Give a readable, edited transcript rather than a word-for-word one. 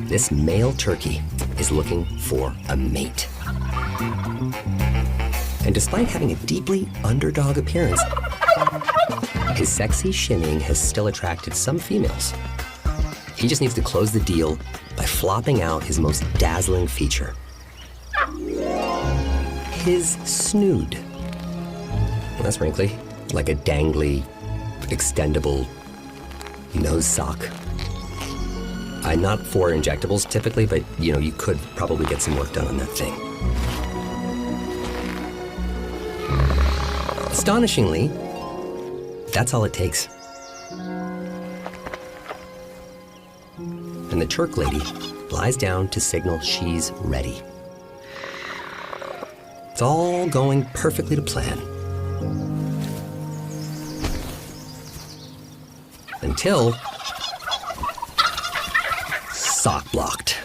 This male turkey is looking for a mate. And despite having a deeply underdog appearance, his sexy shimmying has still attracted some females. He just needs to close the deal by flopping out his most dazzling feature: his snood. That's wrinkly, like a dangly, extendable nose sock. I'm not for injectables typically, but you could probably get some work done on that thing. Astonishingly, that's all it takes. And the Turk lady lies down to signal she's ready. It's all going perfectly to plan. Until sock blocked.